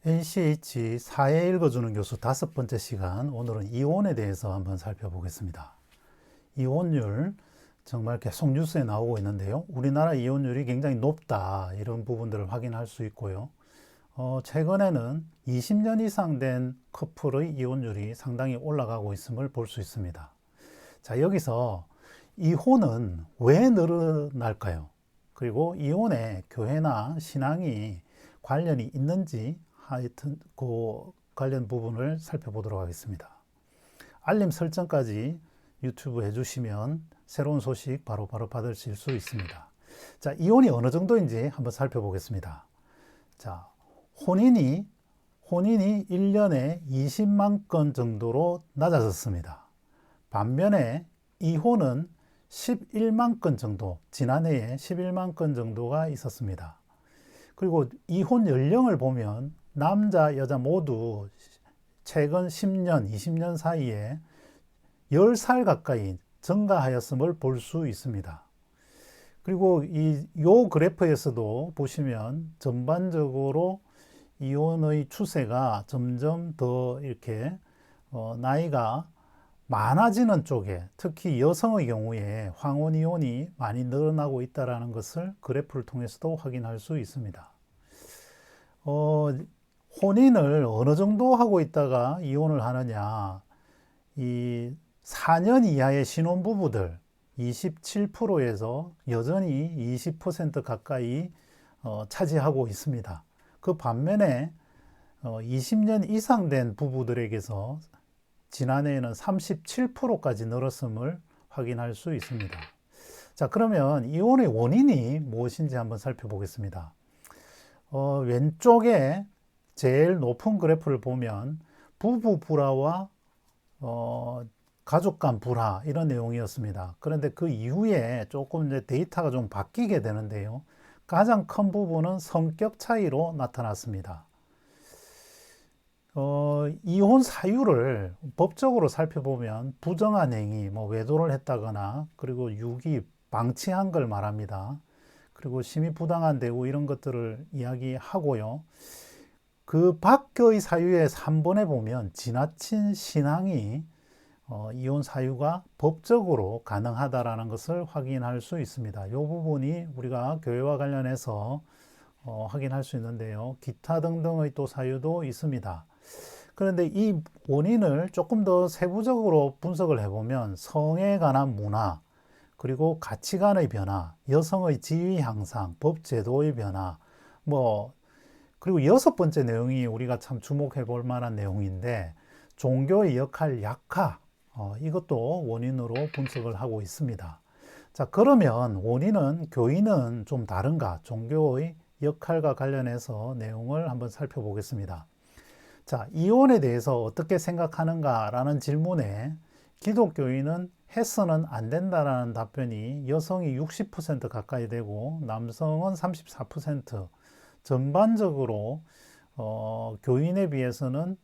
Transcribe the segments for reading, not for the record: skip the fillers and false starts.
NCH 사회 읽어주는 교수 5번째 시간, 오늘은 이혼에 대해서 한번 살펴보겠습니다. 이혼율 정말 계속 뉴스에 나오고 있는데요. 우리나라 이혼율이 굉장히 높다, 이런 부분들을 확인할 수 있고요. 최근에는 20년 이상 된 커플의 이혼율이 상당히 올라가고 있음을 볼 수 있습니다. 자, 여기서 이혼은 왜 늘어날까요? 그리고 이혼에 교회나 신앙이 관련이 있는지 하여튼 그 관련 부분을 살펴보도록 하겠습니다. 알림 설정까지 유튜브 해주시면 새로운 소식 바로바로 받으실 수 있습니다. 자, 이혼이 어느 정도인지 한번 살펴보겠습니다. 자, 혼인이 1년에 20만 건 정도로 낮아졌습니다. 반면에 이혼은 11만 건 정도, 지난해에 11만 건 정도가 있었습니다. 그리고 이혼 연령을 보면 남자, 여자 모두 최근 10년, 20년 사이에 10살 가까이 증가하였음을 볼 수 있습니다. 그리고 요 그래프에서도 보시면 전반적으로 이혼의 추세가 점점 더 이렇게 나이가 많아지는 쪽에, 특히 여성의 경우에 황혼 이혼이 많이 늘어나고 있다는 것을 그래프를 통해서도 확인할 수 있습니다. 혼인을 어느 정도 하고 있다가 이혼을 하느냐, 이 4년 이하의 신혼부부들 27%에서 여전히 20% 가까이 차지하고 있습니다. 그 반면에 20년 이상 된 부부들에게서 지난해에는 37%까지 늘었음을 확인할 수 있습니다. 자, 그러면 이혼의 원인이 무엇인지 한번 살펴보겠습니다. 왼쪽에 제일 높은 그래프를 보면 부부 불화와 가족 간 불화, 이런 내용이었습니다. 그런데 그 이후에 조금 이제 데이터가 좀 바뀌게 되는데요. 가장 큰 부분은 성격 차이로 나타났습니다. 이혼 사유를 법적으로 살펴보면 부정한 행위, 외도를 했다거나, 그리고 유기, 방치한 걸 말합니다. 그리고 심히 부당한 대우, 이런 것들을 이야기하고요. 그 밖의 사유의 3번에 보면 지나친 신앙이 이혼 사유가 법적으로 가능하다라는 것을 확인할 수 있습니다. 이 부분이 우리가 교회와 관련해서 확인할 수 있는데요. 기타 등등의 또 사유도 있습니다. 그런데 이 원인을 조금 더 세부적으로 분석을 해보면 성에 관한 문화, 그리고 가치관의 변화, 여성의 지위 향상, 법 제도의 변화, 그리고 6번째 내용이 우리가 참 주목해 볼 만한 내용인데, 종교의 역할 약화, 이것도 원인으로 분석을 하고 있습니다. 자, 그러면 원인은, 교인은 좀 다른가? 종교의 역할과 관련해서 내용을 한번 살펴보겠습니다. 자, 이혼에 대해서 어떻게 생각하는가라는 질문에 기독교인은 해서는 안 된다라는 답변이 여성이 60% 가까이 되고 남성은 34%, 전반적으로 교인에 비해서는,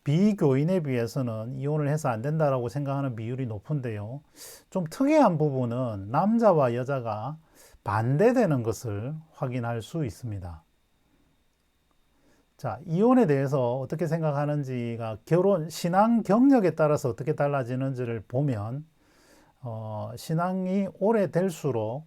비교인에 비해서는 이혼을 해서 안 된다라고 생각하는 비율이 높은데요. 좀 특이한 부분은 남자와 여자가 반대되는 것을 확인할 수 있습니다. 자, 이혼에 대해서 어떻게 생각하는지가 신앙 경력에 따라서 어떻게 달라지는지를 보면, 신앙이 오래될수록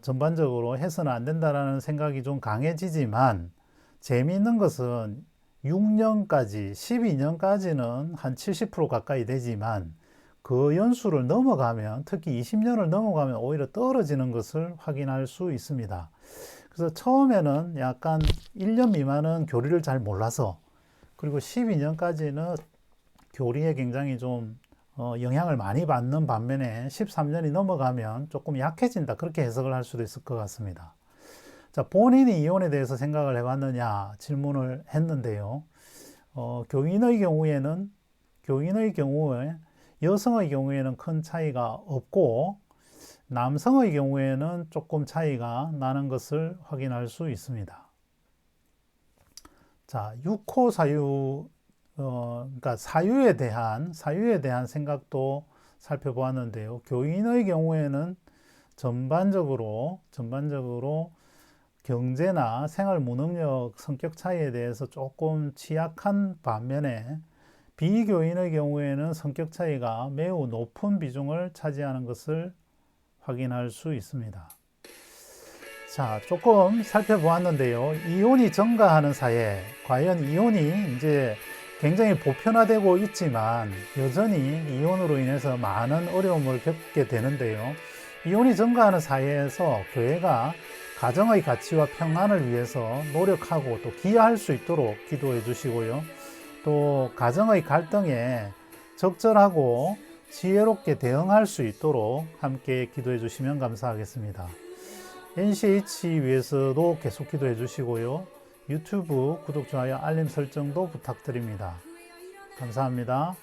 전반적으로 해서는 안 된다라는 생각이 좀 강해지지만, 재미있는 것은 6년까지, 12년까지는 한 70% 가까이 되지만, 그 연수를 넘어가면, 특히 20년을 넘어가면 오히려 떨어지는 것을 확인할 수 있습니다. 그래서 처음에는 약간 1년 미만은 교리를 잘 몰라서, 그리고 12년까지는 교리에 굉장히 좀 영향을 많이 받는 반면에 13년이 넘어가면 조금 약해진다, 그렇게 해석을 할 수도 있을 것 같습니다. 자, 본인이 이혼에 대해서 생각을 해봤느냐 질문을 했는데요. 교인의 경우에 여성의 경우에는 큰 차이가 없고 남성의 경우에는 조금 차이가 나는 것을 확인할 수 있습니다. 자, 6호 사유, 그러니까 사유에 대한 생각도 살펴보았는데요. 교인의 경우에는 전반적으로 경제나 생활 무능력, 성격 차이에 대해서 조금 취약한 반면에 비교인의 경우에는 성격 차이가 매우 높은 비중을 차지하는 것을 확인할 수 있습니다. 자, 조금 살펴보았는데요. 이혼이 증가하는 사회, 과연 이혼이 이제 굉장히 보편화되고 있지만 여전히 이혼으로 인해서 많은 어려움을 겪게 되는데요. 이혼이 증가하는 사회에서 교회가 가정의 가치와 평안을 위해서 노력하고 또 기여할 수 있도록 기도해 주시고요. 또 가정의 갈등에 적절하고 지혜롭게 대응할 수 있도록 함께 기도해 주시면 감사하겠습니다. NCH 위해서도 계속 기도해 주시고요. 유튜브 구독, 좋아요, 알림 설정도 부탁드립니다. 감사합니다.